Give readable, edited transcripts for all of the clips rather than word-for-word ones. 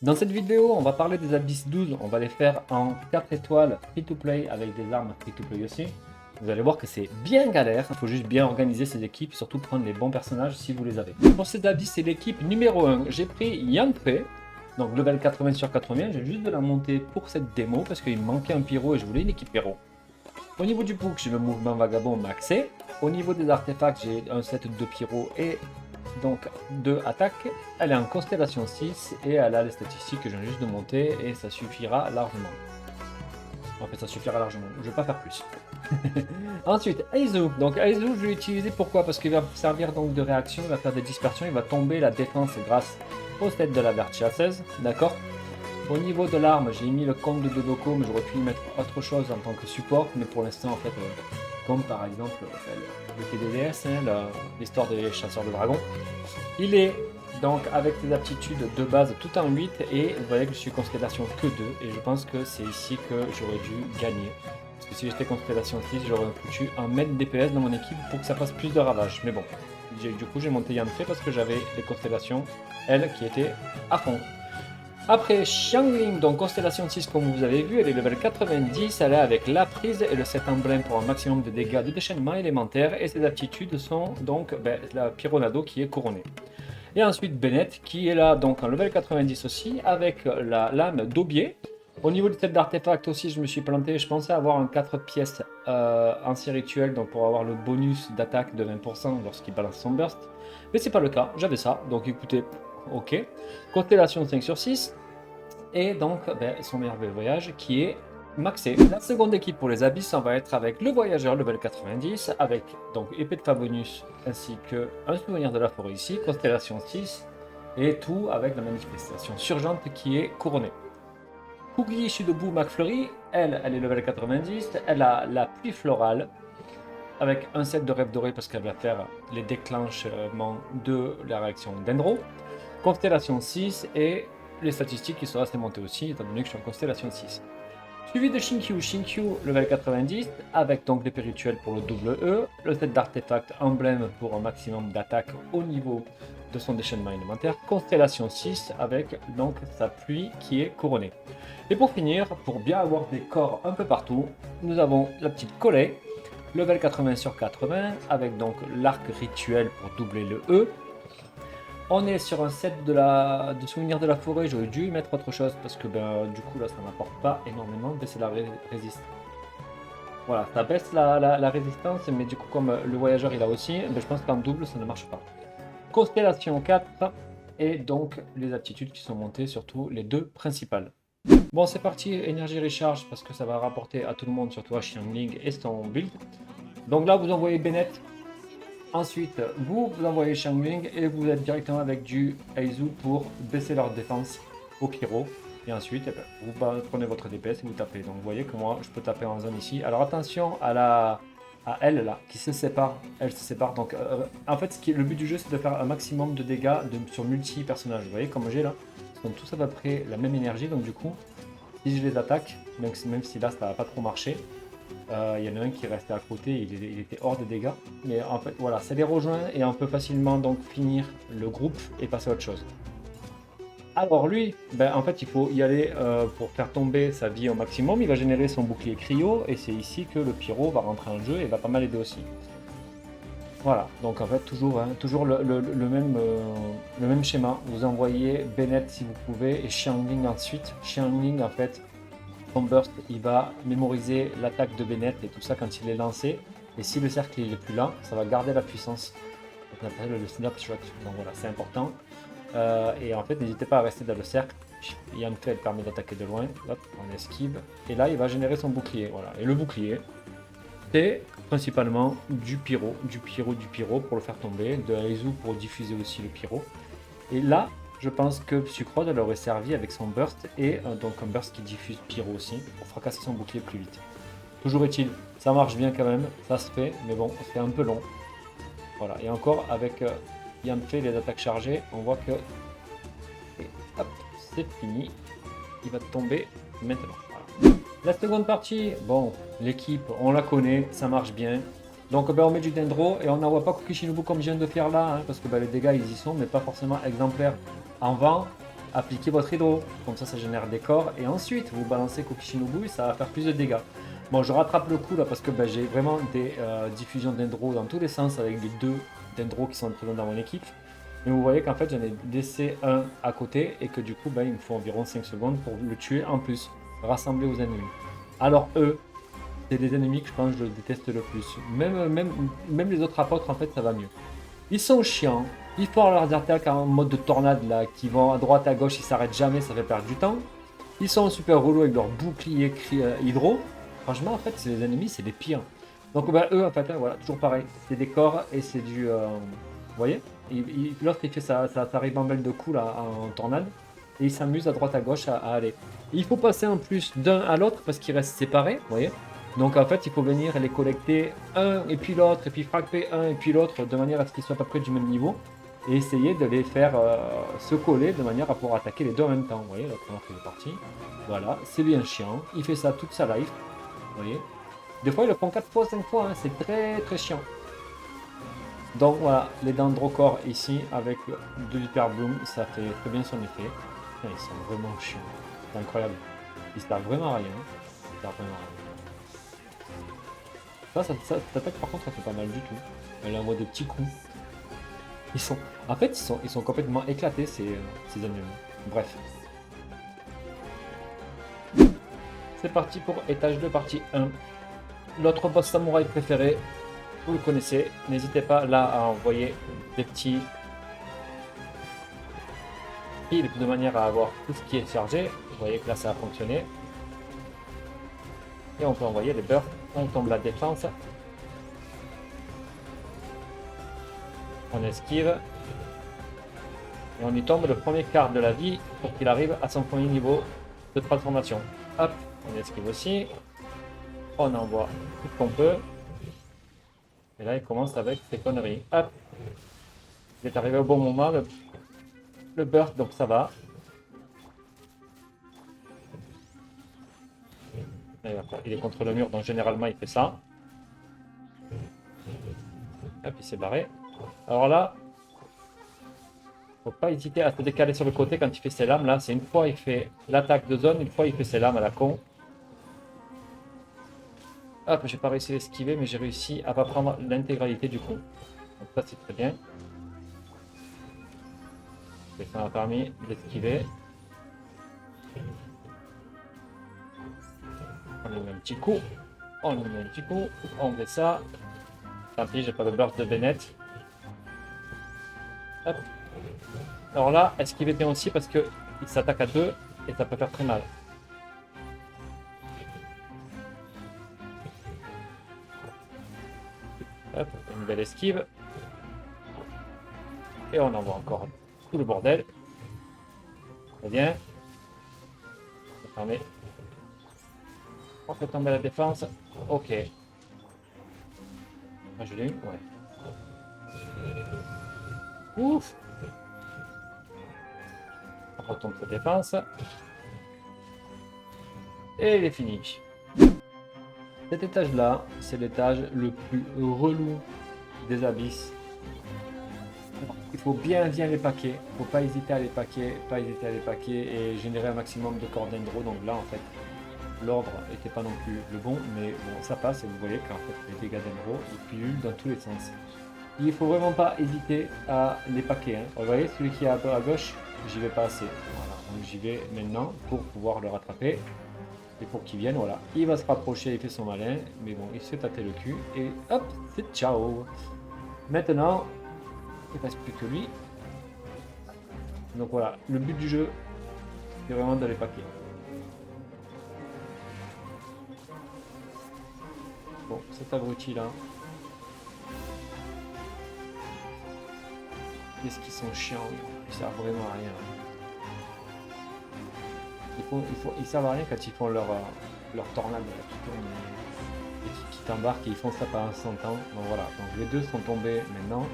Dans cette vidéo, on va parler des Abyss 12. On va les faire en 4 étoiles free-to-play avec des armes free-to-play aussi. Vous allez voir que c'est bien galère. Il faut juste bien organiser ces équipes, surtout prendre les bons personnages si vous les avez. Pour ces Abyss, c'est l'équipe numéro 1. J'ai pris Yanfei, donc level 80 sur 80. J'ai juste de la monter pour cette démo parce qu'il me manquait un pyro et je voulais une équipe pyro. Au niveau du book, j'ai le mouvement vagabond maxé. Au niveau des artefacts, j'ai un set de pyro et donc 2 attaques. Elle est en constellation 6 et elle a les statistiques que je viens juste de monter et ça suffira largement. En fait, ça suffira largement. Je ne vais pas faire plus. Ensuite, Aizu. Donc Aizu, je vais l'utiliser pourquoi? Parce qu'il va servir donc de réaction, il va faire des dispersions, il va tomber la défense grâce au set de la chasseuse. D'accord. Au niveau de l'arme, j'ai mis le comte de Dodoko, mais j'aurais pu y mettre autre chose en tant que support. Mais pour l'instant, en fait, comme par exemple le TDDS, l'histoire des chasseurs de dragons. Il est donc avec des aptitudes de base tout en 8 et vous voyez que je suis constellation que 2 et je pense que c'est ici que j'aurais dû gagner. Parce que si j'étais constellation 6, j'aurais foutu un mètre DPS dans mon équipe pour que ça fasse plus de ravages. Mais bon, du coup j'ai monté Yanfei parce que j'avais les constellations, elles, qui étaient à fond. Après Xiangling, donc constellation 6 comme vous avez vu, elle est level 90, elle est avec la prise et le set emblème pour un maximum de dégâts de déchaînement élémentaire et ses aptitudes sont donc la Pyronado qui est couronnée. Et ensuite Bennett qui est là donc en level 90 aussi avec la lame d'Aubier. Au niveau du set d'artefact aussi je me suis planté, je pensais avoir un 4 pièces ancien rituel donc pour avoir le bonus d'attaque de 20% lorsqu'il balance son burst. Mais c'est pas le cas, j'avais ça, donc écoutez, ok. Constellation 5 sur 6 et donc son merveilleux voyage qui est maxé. La seconde équipe pour les Abyss, ça va être avec le voyageur level 90, avec donc épée de Favonius ainsi que un souvenir de la forêt ici, constellation 6, et tout avec la manifestation surgente qui est couronnée. Kugi issue de Boo McFlurry, elle est level 90, elle a la pluie florale, avec un set de rêve doré parce qu'elle va faire les déclenchements de la réaction d'Endro, constellation 6 et les statistiques qui sont assez montées aussi, étant donné que je suis en constellation 6. Suivi de Shinkyu, level 90, avec donc l'épée rituelle pour le double E, le set d'artefact emblème pour un maximum d'attaque au niveau de son déchaînement élémentaire, constellation 6 avec donc sa pluie qui est couronnée. Et pour finir, pour bien avoir des corps un peu partout, nous avons la petite Collet, level 80 sur 80, avec donc l'arc rituel pour doubler le E. On est sur un set de souvenirs de la forêt, j'aurais dû y mettre autre chose parce que du coup là ça n'apporte pas énormément, baisser la résistance. Voilà, ça baisse la résistance, mais du coup comme le voyageur il a aussi, je pense qu'en double ça ne marche pas. Constellation 4 et donc les aptitudes qui sont montées, surtout les deux principales. Bon c'est parti, énergie recharge parce que ça va rapporter à tout le monde, surtout à Xiangling et son build. Donc là vous envoyez Bennett. Ensuite, vous envoyez Xiangling et vous êtes directement avec du Aizu pour baisser leur défense au pyro. Et ensuite, vous prenez votre DPS et vous tapez. Donc vous voyez que moi, je peux taper en zone ici. Alors attention à elle là, qui se sépare. Elle se sépare. Donc en fait, le but du jeu, c'est de faire un maximum de dégâts sur multi-personnages. Vous voyez comme j'ai là. Ils sont tous à peu près la même énergie. Donc du coup, si je les attaque, même si là, ça n'a pas trop marché, il y en a un qui est resté à côté, il était hors de dégâts. Mais en fait, voilà, ça les rejoint et on peut facilement donc finir le groupe et passer à autre chose. Alors lui, en fait, il faut y aller pour faire tomber sa vie au maximum. Il va générer son bouclier cryo et c'est ici que le pyro va rentrer en jeu et va pas mal aider aussi. Voilà, donc en fait, toujours le même schéma. Vous envoyez Bennett si vous pouvez et Xiangling ensuite. Xiangling, en fait, son burst, il va mémoriser l'attaque de Bennett et tout ça quand il est lancé. Et si le cercle il est plus là, ça va garder la puissance. On appelle le snapshot. Donc voilà, c'est important. Et en fait, n'hésitez pas à rester dans le cercle. Yanfei permet d'attaquer de loin. Hop, on esquive. Et là, il va générer son bouclier. Voilà. Et le bouclier, c'est principalement du pyro pour le faire tomber, de Aizu pour diffuser aussi le pyro. Et là, je pense que Sucrose elle aurait servi avec son burst et donc un burst qui diffuse pyro aussi pour fracasser son bouclier plus vite. Toujours est-il, ça marche bien quand même, ça se fait, mais bon, c'est un peu long. Voilà, et encore avec Yanfei les attaques chargées, on voit que et hop, c'est fini. Il va tomber maintenant. Voilà. La seconde partie, bon, l'équipe, on la connaît, ça marche bien. Donc on met du Dendro et on n'envoie pas Kokishinobu comme je viens de faire là, hein, parce que les dégâts ils y sont, mais pas forcément exemplaires en vent. appliquez votre hydro, comme ça génère des corps, et ensuite vous balancez Kokishinobu et ça va faire plus de dégâts. Bon, je rattrape le coup là parce que j'ai vraiment des diffusions d'Endro dans tous les sens avec les deux d'Endro qui sont présents dans mon équipe. Mais vous voyez qu'en fait j'en ai laissé un à côté et que du coup il me faut environ 5 secondes pour le tuer en plus, rassembler aux ennemis. Alors eux, c'est des ennemis que je pense que je déteste le plus. Même les autres apôtres en fait ça va mieux. Ils sont chiants, ils font leurs attaques en mode de tornade là, qui vont à droite à gauche, ils s'arrêtent jamais, ça fait perdre du temps. Ils sont super relous avec leur bouclier hydro. Franchement en fait c'est les ennemis, c'est les pires. Donc eux en fait, voilà, toujours pareil, c'est des corps et c'est du... vous voyez, l'autre il fait sa ribambelle de coups là en tornade. Et il s'amuse à droite à gauche à aller. Et il faut passer en plus d'un à l'autre parce qu'ils restent séparés, vous voyez. Donc en fait, il faut venir les collecter un et puis l'autre, et puis frapper un et puis l'autre, de manière à ce qu'ils soient à peu près du même niveau. Et essayer de les faire se coller de manière à pouvoir attaquer les deux en même temps. Vous voyez, la première fois il est parti. Voilà, c'est bien chiant. Il fait ça toute sa life. Vous voyez. Des fois, il le prend 4 fois, 5 fois. Hein. C'est très très chiant. Donc voilà, les Dendrocore ici avec de l'Hyper Bloom, ça fait très bien son effet. Putain, ils sont vraiment chiants. C'est incroyable. Ils servent vraiment à rien. Ils servent vraiment à rien. Cette attaque par contre, ça fait pas mal du tout. Elle envoie des petits coups. En fait, ils sont complètement éclatés ces ennemis. Bref. C'est parti pour étage 2, partie 1. L'autre boss samouraï préféré, vous le connaissez. N'hésitez pas là à envoyer des petits heals de manière à avoir tout ce qui est chargé. Vous voyez que là ça a fonctionné. Et on peut envoyer les bursts. On tombe la défense. On esquive. Et on y tombe le premier quart de la vie pour qu'il arrive à son premier niveau de transformation. Hop, on esquive aussi. On envoie tout ce qu'on peut. Et là, il commence avec ses conneries. Hop. Il est arrivé au bon moment, le burst, donc ça va. Il est contre le mur, donc généralement il fait ça. Hop, il s'est barré. Alors là, faut pas hésiter à se décaler sur le côté quand il fait ses lames. Là, c'est une fois il fait l'attaque de zone, une fois il fait ses lames à la con. Hop, j'ai pas réussi à esquiver, mais j'ai réussi à pas prendre l'intégralité du coup. Donc ça, c'est très bien. Et ça m'a permis d'esquiver. On lui met un petit coup. On lui met un petit coup. On fait ça. Tant pis, j'ai pas de burst de Bennett. Hop. Alors là, esquiver bien aussi parce qu'il s'attaque à deux et ça peut faire très mal. Hop, une belle esquive. Et on envoie encore tout le bordel. Très bien. Ça permet. On fait tomber la défense. Ok. Ah, je l'ai eu. Ouais. Ouf. On retombe sa défense. Et il est fini. Cet étage-là, c'est l'étage le plus relou des abysses. Il faut bien les paquer. Il ne faut pas hésiter à les paquer, et générer un maximum de corps d'endro. Donc là, en fait, l'ordre n'était pas non plus le bon, mais bon, ça passe et vous voyez qu'en fait, les dégâts d'endro, ils pullulent dans tous les sens. Il ne faut vraiment pas hésiter à les paquer. Hein. Vous voyez, celui qui est à gauche, j'y vais pas assez. Voilà, donc j'y vais maintenant pour pouvoir le rattraper. Et pour qu'il vienne, voilà. Il va se rapprocher, il fait son malin, mais bon, il se fait tâter le cul, et hop, c'est ciao. Maintenant, il ne reste plus que lui. Donc voilà, le but du jeu, c'est vraiment de les paquer. Bon, cet abruti là. Qu'est-ce qu'ils sont chiants, ils servent vraiment à rien. Ils servent à rien quand ils font leur tornade qui tourne et qui t'embarquent et ils font ça pendant 100 ans. Donc voilà, donc les deux sont tombés maintenant.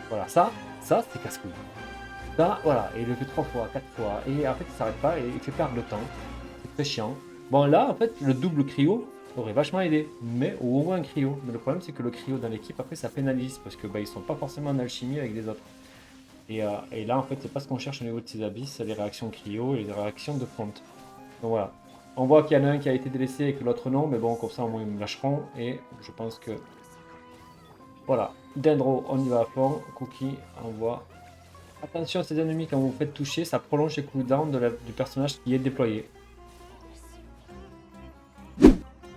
Voilà, ça c'est casse-couille. Ça, voilà, et il le fait 3 fois, 4 fois, et en fait il s'arrête pas et il fait perdre le temps. C'est très chiant. Bon là, en fait, le double cryo aurait vachement aidé, mais ou au moins un cryo. Mais le problème c'est que le cryo dans l'équipe, après ça pénalise, parce que ils sont pas forcément en alchimie avec les autres. Et là, en fait, c'est pas ce qu'on cherche au niveau de ces abysses, c'est les réactions cryo et les réactions de fonte. Donc voilà. On voit qu'il y en a un qui a été délaissé et que l'autre non, mais bon, comme ça, au moins, ils me lâcheront. Et je pense que... Voilà. Dendro, on y va à fond. Cookie, on voit. Attention à ces ennemis, quand vous vous faites toucher, ça prolonge les cooldowns du personnage qui est déployé.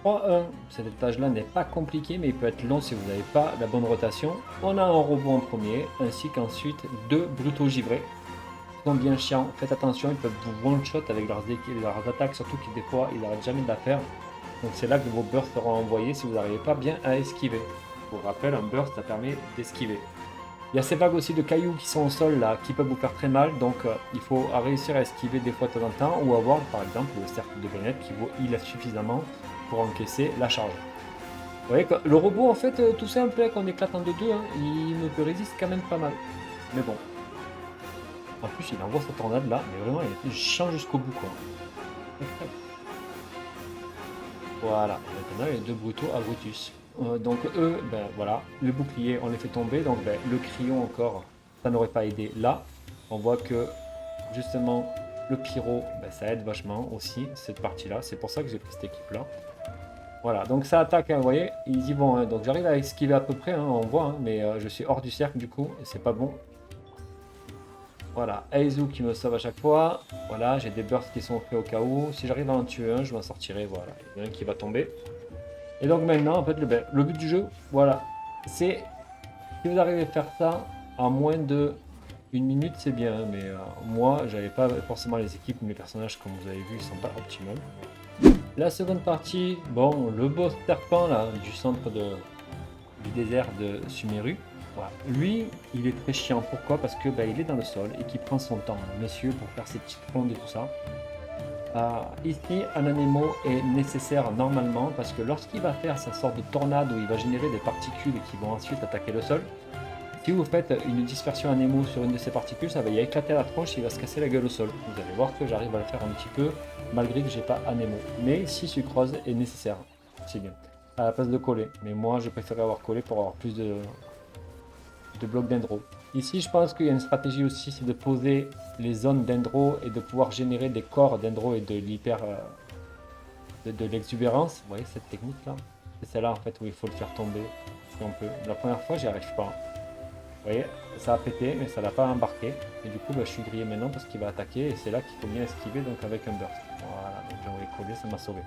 3-1, cet étage-là n'est pas compliqué, mais il peut être long si vous n'avez pas la bonne rotation. On a un robot en premier, ainsi qu'ensuite 2 brutaux givrés. Ils sont bien chiants, faites attention, ils peuvent vous one-shot avec leurs attaques, surtout que des fois, ils n'arrêtent jamais de la faire. Donc c'est là que vos bursts seront envoyés si vous n'arrivez pas bien à esquiver. Je vous rappelle, un burst, ça permet d'esquiver. Il y a ces vagues aussi de cailloux qui sont au sol là, qui peuvent vous faire très mal, donc il faut réussir à esquiver des fois de temps en temps, ou avoir par exemple le cercle de baïonnette qui vaut il a suffisamment pour encaisser la charge. Vous voyez que le robot en fait tout simple qu'on éclate en 2-2, hein, il me résiste quand même pas mal. Mais bon. En plus il envoie sa tornade là, mais vraiment il change jusqu'au bout quoi. Voilà, maintenant les 2 brutaux à Brutus. Donc eux, ben voilà, le bouclier on les fait tomber, donc ben, le crayon encore, ça n'aurait pas aidé là. On voit que justement le pyro, ben, ça aide vachement aussi cette partie là, c'est pour ça que j'ai pris cette équipe là. Voilà, donc ça attaque, hein, vous voyez, ils y vont, hein. Donc j'arrive à esquiver à peu près, hein, on voit, hein, mais je suis hors du cercle du coup, et c'est pas bon. Voilà, Aizu qui me sauve à chaque fois. Voilà, j'ai des bursts qui sont faits au cas où. Si j'arrive à en tuer un, je m'en sortirai. Voilà, il y en a un qui va tomber. Et donc maintenant, en fait, le but du jeu, voilà, c'est si vous arrivez à faire ça en moins de 1 minute, c'est bien. Mais moi, j'avais pas forcément les équipes, mes personnages, comme vous avez vu, ils sont pas optimaux. La seconde partie, bon, le boss serpent là, du centre du désert de Sumeru. Voilà. Lui, il est très chiant. Pourquoi? Parce que bah, il est dans le sol et qu'il prend son temps, monsieur, pour faire ses petites rondes et tout ça. Ici, un anémo est nécessaire normalement parce que lorsqu'il va faire sa sorte de tornade où il va générer des particules qui vont ensuite attaquer le sol, si vous faites une dispersion anémo sur une de ces particules, ça va y éclater la tronche et il va se casser la gueule au sol. Vous allez voir que j'arrive à le faire un petit peu malgré que j'ai pas anémo. Mais si sucrose est nécessaire, c'est bien. À la place de coller. Mais moi, je préférais avoir collé pour avoir plus de blocs dendro. Ici, je pense qu'il y a une stratégie aussi, c'est de poser les zones dendro et de pouvoir générer des corps dendro et de l'hyper de l'exubérance. Vous voyez cette technique là? C'est celle-là en fait où il faut le faire tomber si on peut. La première fois, j'y arrive pas. Vous voyez, ça a pété, mais ça l'a pas embarqué. Et du coup, bah, je suis grillé maintenant parce qu'il va attaquer et c'est là qu'il faut bien esquiver, donc avec un burst. Voilà, donc j'ai envoyé coller, ça m'a sauvé.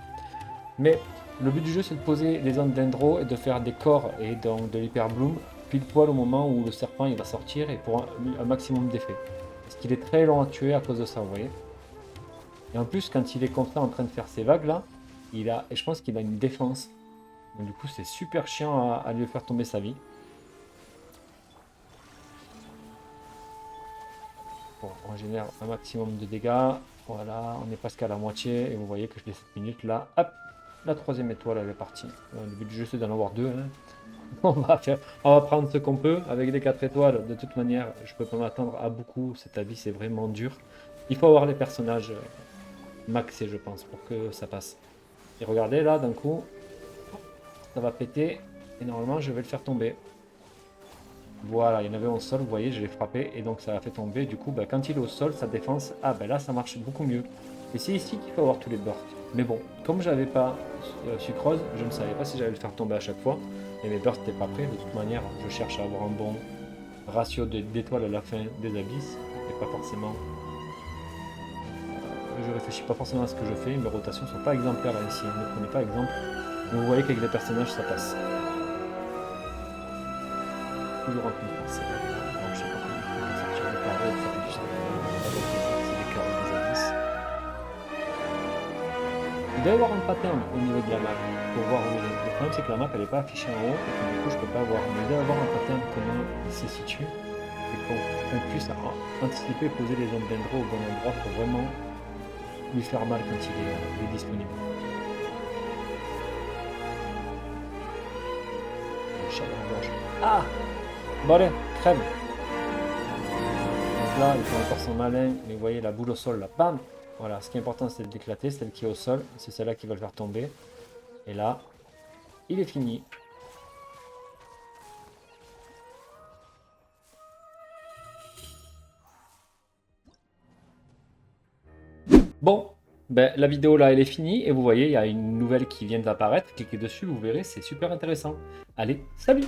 Mais le but du jeu, c'est de poser les zones dendro et de faire des corps et donc de l'hyper bloom pile poil au moment où le serpent il va sortir et pour un maximum d'effet. Parce qu'il est très long à tuer à cause de ça, vous voyez. Et en plus, quand il est comme ça en train de faire ces vagues là, et je pense qu'il a une défense. Donc du coup, c'est super chiant à lui faire tomber sa vie. Bon, on génère un maximum de dégâts. Voilà, on est presque à la moitié et vous voyez que je l'ai 7 minutes là. Hop, la troisième étoile elle est partie. Le but du jeu c'est d'en avoir 2. Hein. On va prendre ce qu'on peut avec les 4 étoiles. De toute manière, je peux pas m'attendre à beaucoup. Cet avis, c'est vraiment dur. Il faut avoir les personnages maxés, je pense, pour que ça passe. Et regardez là, d'un coup, ça va péter. Et normalement, je vais le faire tomber. Voilà, il y en avait au sol, vous voyez, je l'ai frappé. Et donc, ça a fait tomber. Du coup, bah, quand il est au sol, sa défense, ah ben là, ça marche beaucoup mieux. Et c'est ici qu'il faut avoir tous les bursts. Mais bon, comme j'avais pas sucrose, je ne savais pas si j'allais le faire tomber à chaque fois. Et mes bursts n'étaient pas prêts. De toute manière, je cherche à avoir un bon ratio d'étoiles à la fin des abysses. Et pas forcément. Je réfléchis pas forcément à ce que je fais. Mes rotations sont pas exemplaires ici. Ne prenez pas exemple. Mais vous voyez qu'avec les personnages, ça passe. Toujours un peu de force. Je sais pas comment sortir le carreau et faire du c'est des carreaux des abysses. Il doit y avoir un pattern au niveau de la map pour voir où il est. Le problème c'est que la map elle est pas affichée en haut et que du coup je peux pas voir. Mais il doit y avoir un pattern comment il se situe et qu'on puisse anticiper et poser les zones d'endro au bon endroit pour vraiment lui faire mal quand il est disponible. Ah! Bon allez, crève! Donc là, il fait encore son malin, mais vous voyez la boule au sol là, bam! Voilà, ce qui est important c'est d'éclater, celle qui est au sol, c'est celle-là qui va le faire tomber. Et là, il est fini. Bon, ben, la vidéo là, elle est finie, et vous voyez, il y a une nouvelle qui vient d'apparaître. Cliquez dessus, vous verrez, c'est super intéressant. Allez, salut!